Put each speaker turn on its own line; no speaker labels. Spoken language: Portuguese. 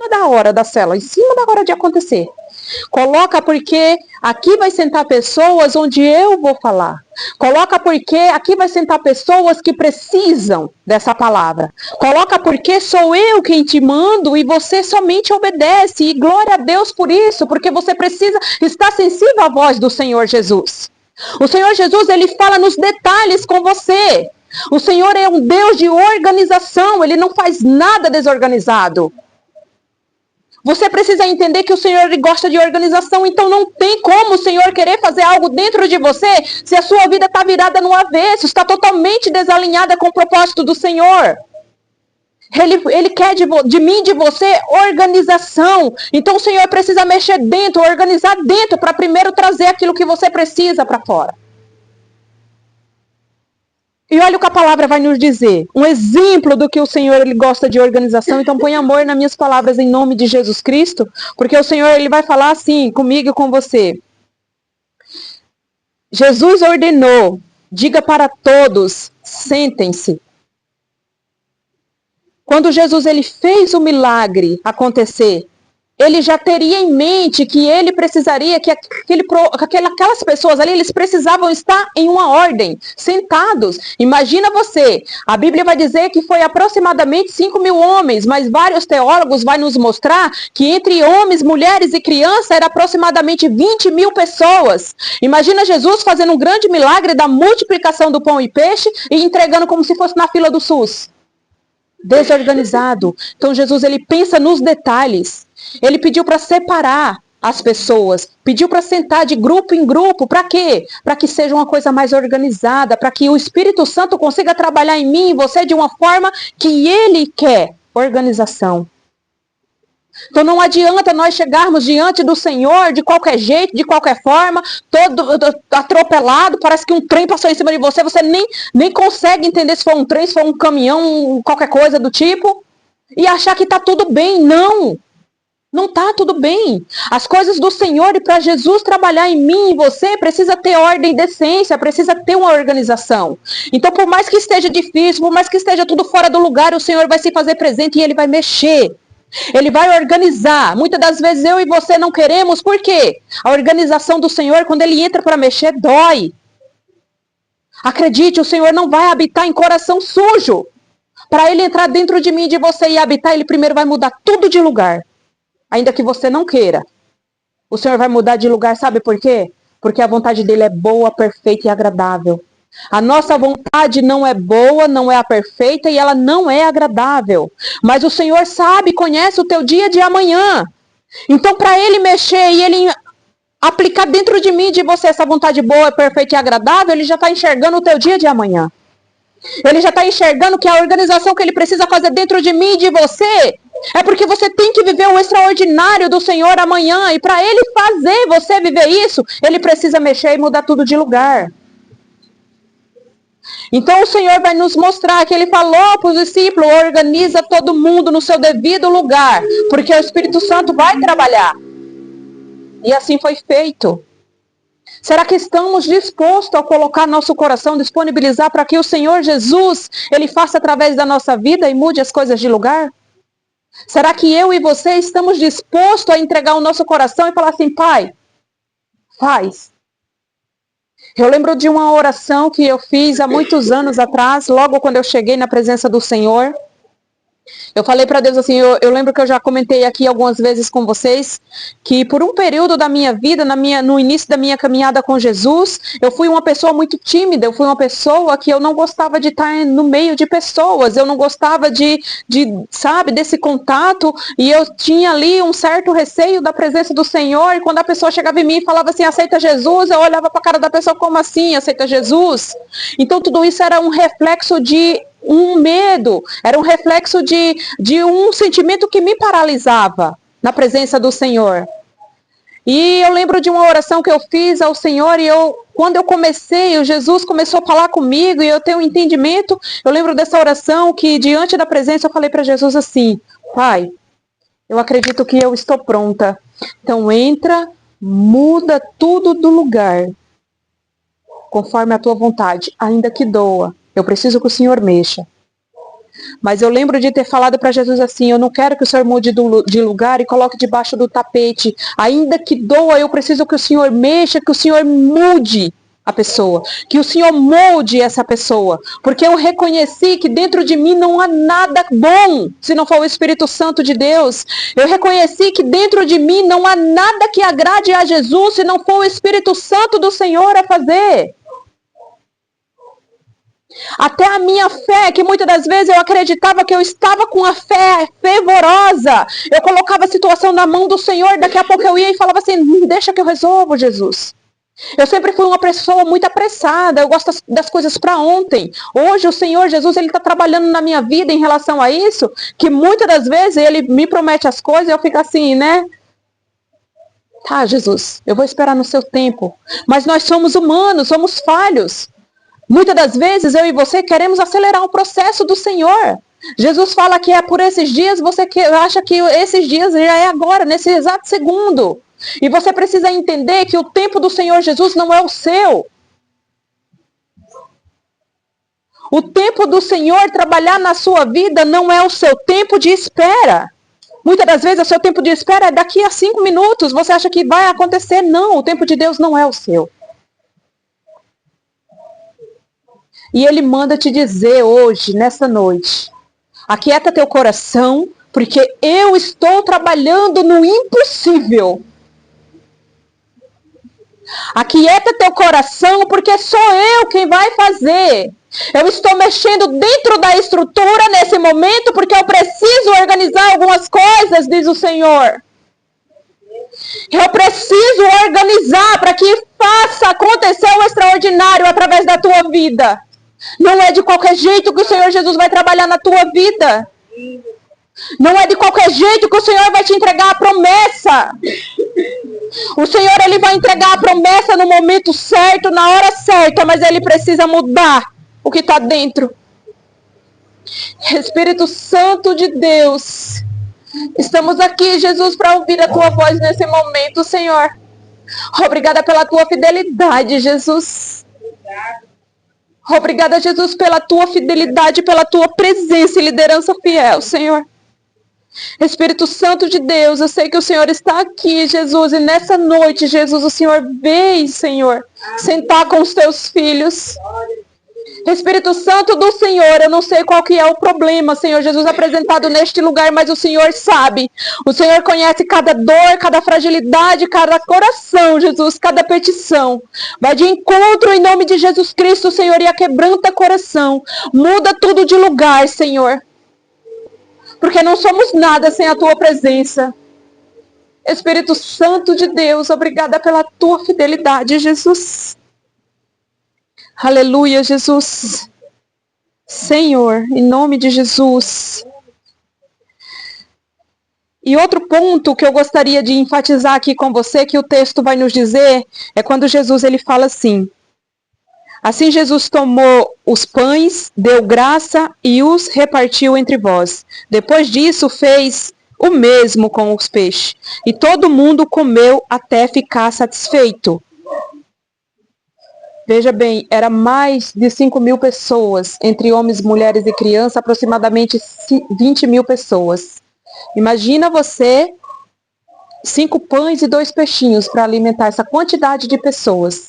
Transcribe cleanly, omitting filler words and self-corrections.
da hora da célula, em cima da hora de acontecer. Coloca porque aqui vai sentar pessoas onde eu vou falar. Coloca porque aqui vai sentar pessoas que precisam dessa palavra. Coloca porque sou eu quem te mando e você somente obedece. E glória a Deus por isso, porque você precisa estar sensível à voz do Senhor Jesus. O Senhor Jesus, ele fala nos detalhes com você. O Senhor é um Deus de organização, ele não faz nada desorganizado. Você precisa entender que o Senhor ele gosta de organização, então não tem como o Senhor querer fazer algo dentro de você se a sua vida está virada no avesso, está totalmente desalinhada com o propósito do Senhor. Ele quer de mim, de você, organização. Então o Senhor precisa mexer dentro, organizar dentro, para primeiro trazer aquilo que você precisa para fora. E olha o que a palavra vai nos dizer. Um exemplo do que o Senhor ele gosta de organização. Então põe amor nas minhas palavras em nome de Jesus Cristo. Porque o Senhor ele vai falar assim comigo e com você. Jesus ordenou. Diga para todos. Sentem-se. Quando Jesus ele fez o milagre acontecer. Ele já teria em mente que ele precisaria, que aquelas pessoas ali, eles precisavam estar em uma ordem, sentados. Imagina você, a Bíblia vai dizer que foi aproximadamente 5.000 homens, mas vários teólogos vão nos mostrar que entre homens, mulheres e crianças era aproximadamente 20.000 pessoas. Imagina Jesus fazendo um grande milagre da multiplicação do pão e peixe e entregando como se fosse na fila do SUS. Desorganizado. Então Jesus ele pensa nos detalhes. Ele pediu para separar as pessoas, pediu para sentar de grupo em grupo, para quê? Para que seja uma coisa mais organizada, para que o Espírito Santo consiga trabalhar em mim e você de uma forma que ele quer, organização. Então não adianta nós chegarmos diante do Senhor de qualquer jeito, de qualquer forma, todo atropelado, parece que um trem passou em cima de você, você nem consegue entender se foi um trem, se foi um caminhão, qualquer coisa do tipo, e achar que está tudo bem. Não está tudo bem. As coisas do Senhor e para Jesus trabalhar em mim e você, precisa ter ordem e decência, precisa ter uma organização. Então por mais que esteja difícil, por mais que esteja tudo fora do lugar, o Senhor vai se fazer presente e Ele vai mexer. Ele vai organizar. Muitas das vezes eu e você não queremos, por quê? A organização do Senhor, quando Ele entra para mexer, dói. Acredite, o Senhor não vai habitar em coração sujo. Para Ele entrar dentro de mim e de você e habitar, Ele primeiro vai mudar tudo de lugar. Ainda que você não queira. O Senhor vai mudar de lugar, sabe por quê? Porque a vontade dele é boa, perfeita e agradável. A nossa vontade não é boa, não é a perfeita e ela não é agradável. Mas o Senhor sabe, conhece o teu dia de amanhã. Então para Ele mexer e Ele aplicar dentro de mim e de você essa vontade boa, perfeita e agradável, Ele já está enxergando o teu dia de amanhã. Ele já está enxergando que a organização que Ele precisa fazer dentro de mim e de você é porque você tem que viver o extraordinário do Senhor amanhã. E para Ele fazer você viver isso, Ele precisa mexer e mudar tudo de lugar. Então o Senhor vai nos mostrar que Ele falou para os discípulos, organiza todo mundo no seu devido lugar, porque o Espírito Santo vai trabalhar. E assim foi feito. Será que estamos dispostos a colocar nosso coração, disponibilizar para que o Senhor Jesus, Ele faça através da nossa vida e mude as coisas de lugar? Será que eu e você estamos dispostos a entregar o nosso coração e falar assim, Pai, faz. Eu lembro de uma oração que eu fiz há muitos anos atrás, logo quando eu cheguei na presença do Senhor. Eu falei para Deus assim, eu lembro que eu já comentei aqui algumas vezes com vocês, que por um período da minha vida, no início da minha caminhada com Jesus, eu fui uma pessoa muito tímida, eu fui uma pessoa que eu não gostava de estar no meio de pessoas, eu não gostava sabe, desse contato, e eu tinha ali um certo receio da presença do Senhor, e quando a pessoa chegava em mim e falava assim, aceita Jesus, eu olhava para a cara da pessoa, como assim, aceita Jesus? Então tudo isso era um reflexo de um medo, era um reflexo de um sentimento que me paralisava na presença do Senhor. E eu lembro de uma oração que eu fiz ao Senhor e quando eu comecei, o Jesus começou a falar comigo e eu tenho um entendimento, eu lembro dessa oração que diante da presença eu falei para Jesus assim, Pai, eu acredito que eu estou pronta, então entra, muda tudo do lugar, conforme a tua vontade, ainda que doa. Eu preciso que o Senhor mexa. Mas eu lembro de ter falado para Jesus assim, eu não quero que o Senhor mude de lugar e coloque debaixo do tapete. Ainda que doa, eu preciso que o Senhor mexa, que o Senhor mude a pessoa, que o Senhor molde essa pessoa, porque eu reconheci que dentro de mim não há nada bom, se não for o Espírito Santo de Deus. Eu reconheci que dentro de mim não há nada que agrade a Jesus, se não for o Espírito Santo do Senhor a fazer. Até a minha fé, que muitas das vezes eu acreditava que eu estava com a fé fervorosa, eu colocava a situação na mão do Senhor, daqui a pouco eu ia e falava assim, deixa que eu resolvo, Jesus. Eu sempre fui uma pessoa muito apressada, eu gosto das coisas para ontem. Hoje o Senhor Jesus, Ele está trabalhando na minha vida em relação a isso, que muitas das vezes Ele me promete as coisas e eu fico assim, né? Tá, Jesus, eu vou esperar no seu tempo. Mas nós somos humanos, somos falhos. Muitas das vezes eu e você queremos acelerar o processo do Senhor. Jesus fala que é por esses dias, você acha que esses dias já é agora, nesse exato segundo. E você precisa entender que o tempo do Senhor Jesus não é o seu. O tempo do Senhor trabalhar na sua vida não é o seu tempo de espera. Muitas das vezes o seu tempo de espera é daqui a 5 minutos. Você acha que vai acontecer? Não, o tempo de Deus não é o seu. E Ele manda te dizer hoje, nessa noite, aquieta teu coração, porque eu estou trabalhando no impossível. Aquieta teu coração, porque sou eu quem vai fazer. Eu estou mexendo dentro da estrutura nesse momento, porque eu preciso organizar algumas coisas, diz o Senhor. Eu preciso organizar para que faça acontecer o extraordinário através da tua vida. Não é de qualquer jeito que o Senhor Jesus vai trabalhar na tua vida. Não é de qualquer jeito que o Senhor vai te entregar a promessa. O Senhor, Ele vai entregar a promessa no momento certo, na hora certa, mas Ele precisa mudar o que está dentro. Espírito Santo de Deus, estamos aqui, Jesus, para ouvir a Tua voz nesse momento, Senhor. Obrigada pela Tua fidelidade, Jesus. Obrigada, Jesus, pela Tua fidelidade, pela Tua presença e liderança fiel, Senhor. Espírito Santo de Deus, eu sei que o Senhor está aqui, Jesus, e nessa noite, Jesus, o Senhor veio, Senhor, sentar com os Teus filhos. Espírito Santo do Senhor, eu não sei qual que é o problema, Senhor Jesus, apresentado neste lugar, mas o Senhor sabe. O Senhor conhece cada dor, cada fragilidade, cada coração, Jesus, cada petição. Vai de encontro em nome de Jesus Cristo, Senhor, e aquebranta coração. Muda tudo de lugar, Senhor. Porque não somos nada sem a Tua presença. Espírito Santo de Deus, obrigada pela Tua fidelidade, Jesus. Aleluia, Jesus. Senhor, em nome de Jesus. E outro ponto que eu gostaria de enfatizar aqui com você, que o texto vai nos dizer, é quando Jesus ele fala assim. Assim Jesus tomou os pães, deu graça e os repartiu entre vós. Depois disso fez o mesmo com os peixes. E todo mundo comeu até ficar satisfeito. Veja bem, era mais de 5.000 pessoas, entre homens, mulheres e crianças, aproximadamente 20.000 pessoas. Imagina você, 5 pães e 2 peixinhos para alimentar essa quantidade de pessoas.